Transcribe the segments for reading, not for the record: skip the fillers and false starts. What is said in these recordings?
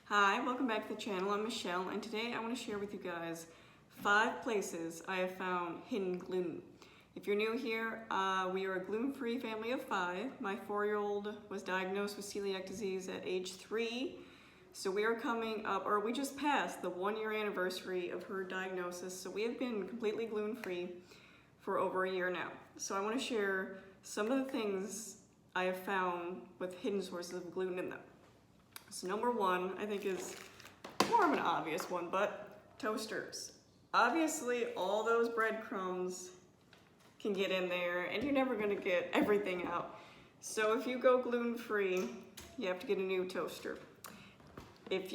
Hi, welcome back to the channel. I'm Michelle, and today I want to share with you guys 5 places I have found hidden gluten. If you're new here, we are a gluten-free family of 5. My 4-year-old was diagnosed with celiac disease at age 3, so we are coming up, or we just passed the 1-year anniversary of her diagnosis, so we have been completely gluten-free for over a year now. So I want to share some of the things I have found with hidden sources of gluten in them. So number 1, I think, is more of an obvious one, but toasters. Obviously, all those breadcrumbs can get in there, and you're never going to get everything out. So if you go gluten-free, you have to get a new toaster. If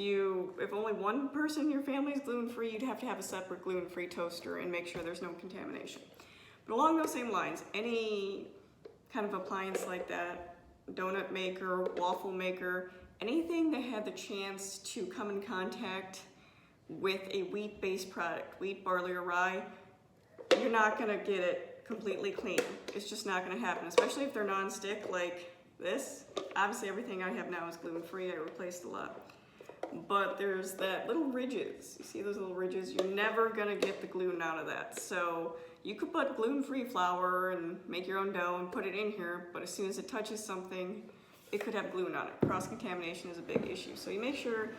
only one person in your family is gluten-free, you'd have to have a separate gluten-free toaster and make sure there's no contamination. But along those same lines, any kind of appliance like that, donut maker, waffle maker, anything that had the chance to come in contact with a wheat-based product, wheat, barley, or rye, you're not gonna get it completely clean. It's just not gonna happen, especially if they're non-stick like this. Obviously everything I have now is gluten-free, I replaced a lot. But there's that little ridges. You see those little ridges? You're never gonna get the gluten out of that. So you could put gluten-free flour and make your own dough and put it in here, but as soon as it touches something, it could have gluten on it. Cross-contamination is a big issue. So you make sure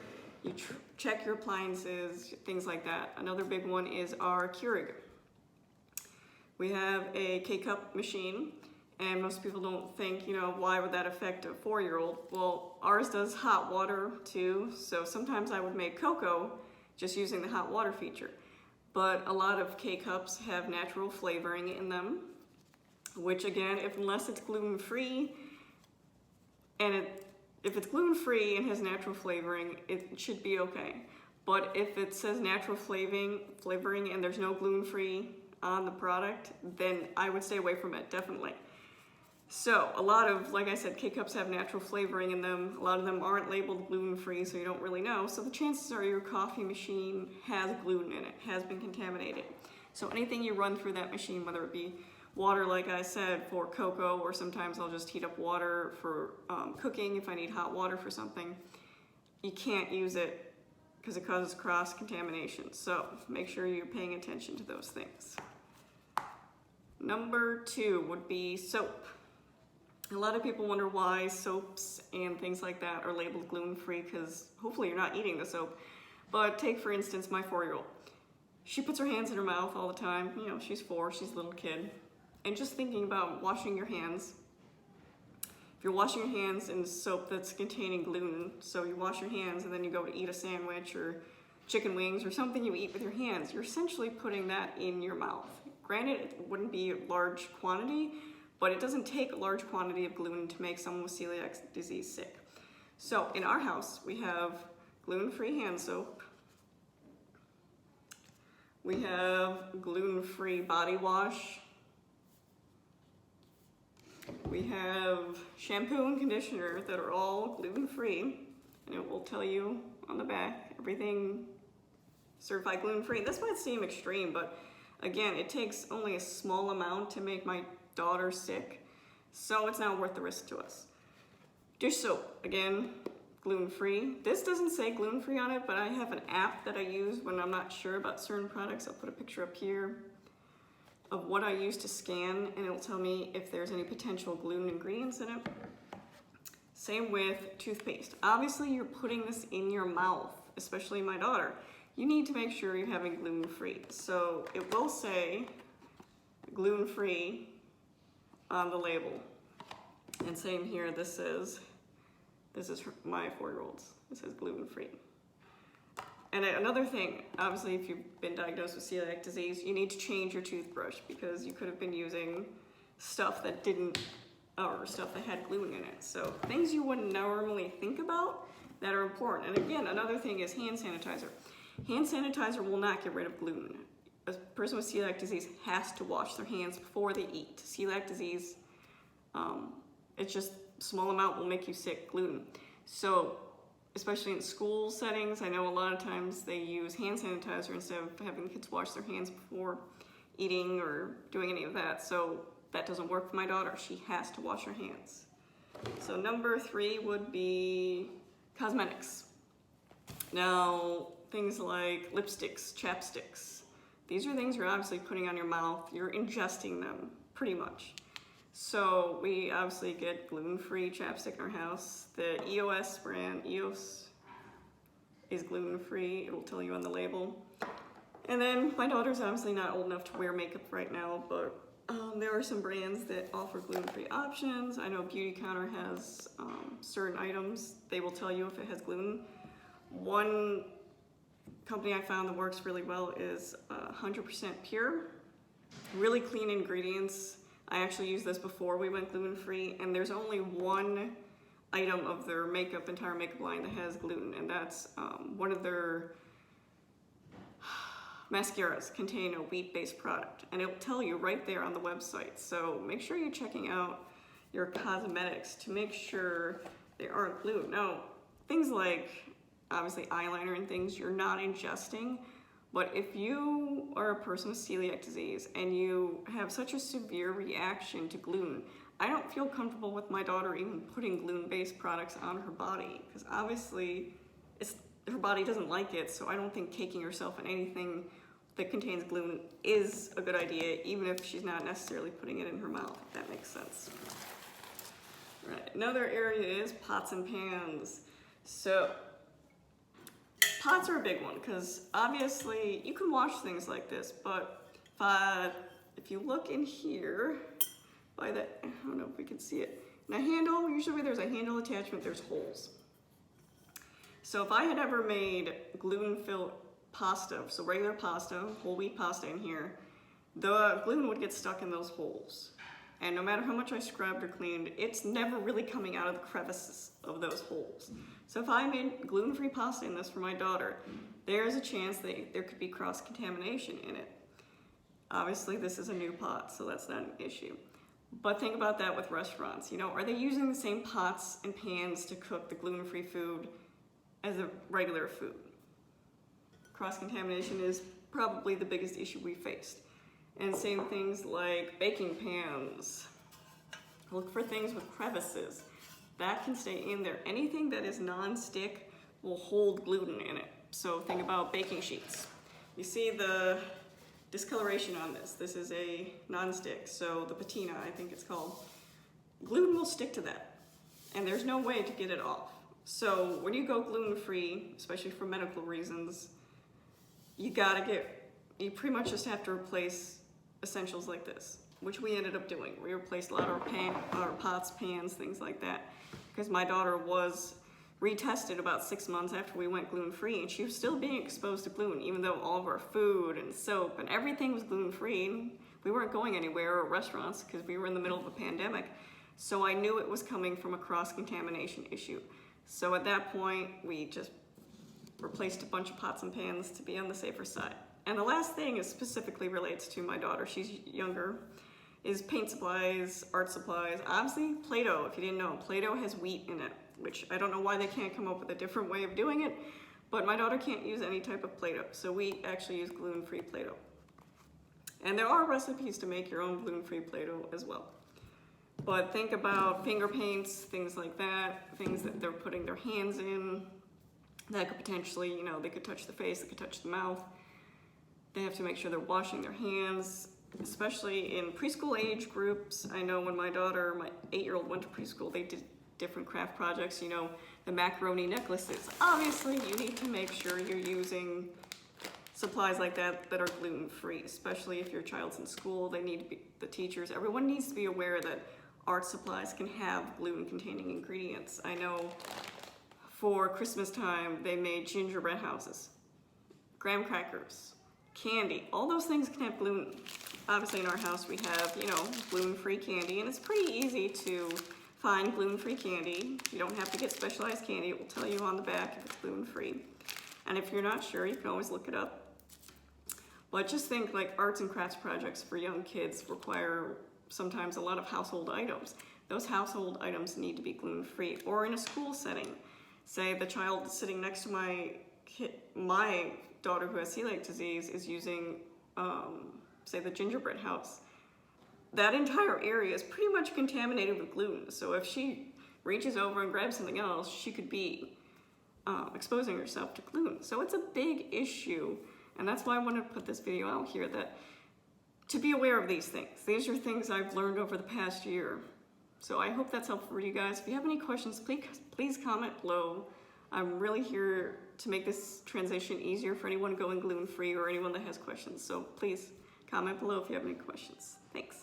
you check your appliances, things like that. Another big one is our Keurig. We have a K-cup machine, and most people don't think, why would that affect a 4-year-old? Well, ours does hot water too, so sometimes I would make cocoa just using the hot water feature. But a lot of K-cups have natural flavoring in them, which again, unless it's gluten-free, and if it's gluten-free and has natural flavoring, it should be okay. But if it says natural flavoring and there's no gluten-free on the product, then I would stay away from it, definitely. So a lot of, like I said, K-cups have natural flavoring in them. A lot of them aren't labeled gluten-free, so you don't really know. So the chances are your coffee machine has gluten in it, has been contaminated. So anything you run through that machine, whether it be water, like I said, for cocoa, or sometimes I'll just heat up water for cooking if I need hot water for something, you can't use it because it causes cross-contamination. So make sure you're paying attention to those things. Number 2 would be soap. A lot of people wonder why soaps and things like that are labeled gluten-free, because hopefully you're not eating the soap. But take, for instance, my 4-year-old. She puts her hands in her mouth all the time. She's 4, she's a little kid. And just thinking about washing your hands. If you're washing your hands in soap that's containing gluten, so you wash your hands and then you go to eat a sandwich or chicken wings or something you eat with your hands, you're essentially putting that in your mouth. Granted, it wouldn't be a large quantity, but it doesn't take a large quantity of gluten to make someone with celiac disease sick. So in our house, we have gluten-free hand soap. We have gluten-free body wash. We have shampoo and conditioner that are all gluten-free, and it will tell you on the back, everything certified gluten-free. This might seem extreme, but again, it takes only a small amount to make my daughter sick, so it's not worth the risk to us. Dish soap, again, gluten-free. This doesn't say gluten-free on it, but I have an app that I use when I'm not sure about certain products. I'll put a picture up here of what I use to scan, and it'll tell me if there's any potential gluten ingredients in it. Same with toothpaste. Obviously, you're putting this in your mouth, especially my daughter. You need to make sure you're having gluten-free. So it will say gluten-free on the label. And same here, this is my 4-year-old's. It says gluten-free. And another thing, obviously, if you've been diagnosed with celiac disease, you need to change your toothbrush because you could have been using stuff that stuff that had gluten in it. So things you wouldn't normally think about that are important. And again, another thing is hand sanitizer. Hand sanitizer will not get rid of gluten. A person with celiac disease has to wash their hands before they eat. Celiac disease, it's just a small amount will make you sick, gluten. So especially in school settings, I know a lot of times they use hand sanitizer instead of having the kids wash their hands before eating or doing any of that. So that doesn't work for my daughter. She has to wash her hands. So number 3 would be cosmetics. Now, things like lipsticks, chapsticks, these are things you're obviously putting on your mouth. You're ingesting them, pretty much. So we obviously get gluten-free chapstick in our house. The EOS brand, EOS, is gluten-free. It'll tell you on the label. And then my daughter's obviously not old enough to wear makeup right now, but there are some brands that offer gluten-free options. I know Beauty Counter has certain items. They will tell you if it has gluten. One company I found that works really well is 100% pure. Really clean ingredients. I actually used this before we went gluten-free, and there's only one item of their entire makeup line that has gluten, and that's one of their mascaras contain a wheat-based product, and it will tell you right there on the website. So make sure you're checking out your cosmetics to make sure they aren't gluten. Now, things like obviously eyeliner and things you're not ingesting, but if you are a person with celiac disease and you have such a severe reaction to gluten, I don't feel comfortable with my daughter even putting gluten-based products on her body, because obviously her body doesn't like it, so I don't think caking herself in anything that contains gluten is a good idea, even if she's not necessarily putting it in her mouth, if that makes sense. Right. Another area is pots and pans. So pots are a big one, because obviously you can wash things like this, but if you look in here, I don't know if we can see it, in a handle, usually where there's a handle attachment, there's holes. So if I had ever made gluten-filled pasta, so regular pasta, whole wheat pasta in here, the gluten would get stuck in those holes. And no matter how much I scrubbed or cleaned, it's never really coming out of the crevices of those holes. So if I made gluten-free pasta in this for my daughter, there's a chance that there could be cross-contamination in it. Obviously, this is a new pot, so that's not an issue. But think about that with restaurants. You know, are they using the same pots and pans to cook the gluten-free food as a regular food? Cross-contamination is probably the biggest issue we faced. And same things like baking pans. Look for things with crevices. That can stay in there. Anything that is non-stick will hold gluten in it. So think about baking sheets. You see the discoloration on this. This is a non-stick, so the patina, I think it's called. Gluten will stick to that, and there's no way to get it off. So when you go gluten-free, especially for medical reasons, you pretty much just have to replace essentials like this, which we ended up doing. We replaced a lot of our pots, pans, things like that, because my daughter was retested about 6 months after we went gluten-free, and she was still being exposed to gluten, even though all of our food and soap and everything was gluten-free. We weren't going anywhere or restaurants because we were in the middle of a pandemic. So I knew it was coming from a cross-contamination issue. So at that point, we just replaced a bunch of pots and pans to be on the safer side. And the last thing is specifically relates to my daughter. She's younger. Is paint supplies, art supplies. Obviously, Play-Doh, if you didn't know, Play-Doh has wheat in it, which I don't know why they can't come up with a different way of doing it, but my daughter can't use any type of Play-Doh, so we actually use gluten-free Play-Doh. And there are recipes to make your own gluten-free Play-Doh as well. But think about finger paints, things like that, things that they're putting their hands in, that could potentially, you know, they could touch the face, they could touch the mouth. They have to make sure they're washing their hands, especially in preschool age groups. I know when my 8-year-old went to preschool, they did different craft projects, you know, the macaroni necklaces. Obviously, you need to make sure you're using supplies like that that are gluten-free, especially if your child's in school. They need to be, the teachers, everyone needs to be aware that art supplies can have gluten-containing ingredients. I know for Christmas time, they made gingerbread houses, graham crackers, candy. All those things can have gluten. Obviously, in our house, we have, you know, gluten-free candy, and it's pretty easy to find gluten-free candy. You don't have to get specialized candy. It will tell you on the back if it's gluten-free. And if you're not sure, you can always look it up. But just think like arts and crafts projects for young kids require sometimes a lot of household items. Those household items need to be gluten-free. Or in a school setting, say the child sitting next to my daughter who has celiac disease is using, say, the gingerbread house. That entire area is pretty much contaminated with gluten. So if she reaches over and grabs something else, she could be exposing yourself to gluten. So it's a big issue, and that's why I wanted to put this video out here, that to be aware of these things. These are things I've learned over the past year. So I hope that's helpful for you guys. If you have any questions, please comment below. I'm really here to make this transition easier for anyone going gluten-free or anyone that has questions. So please comment below if you have any questions. Thanks.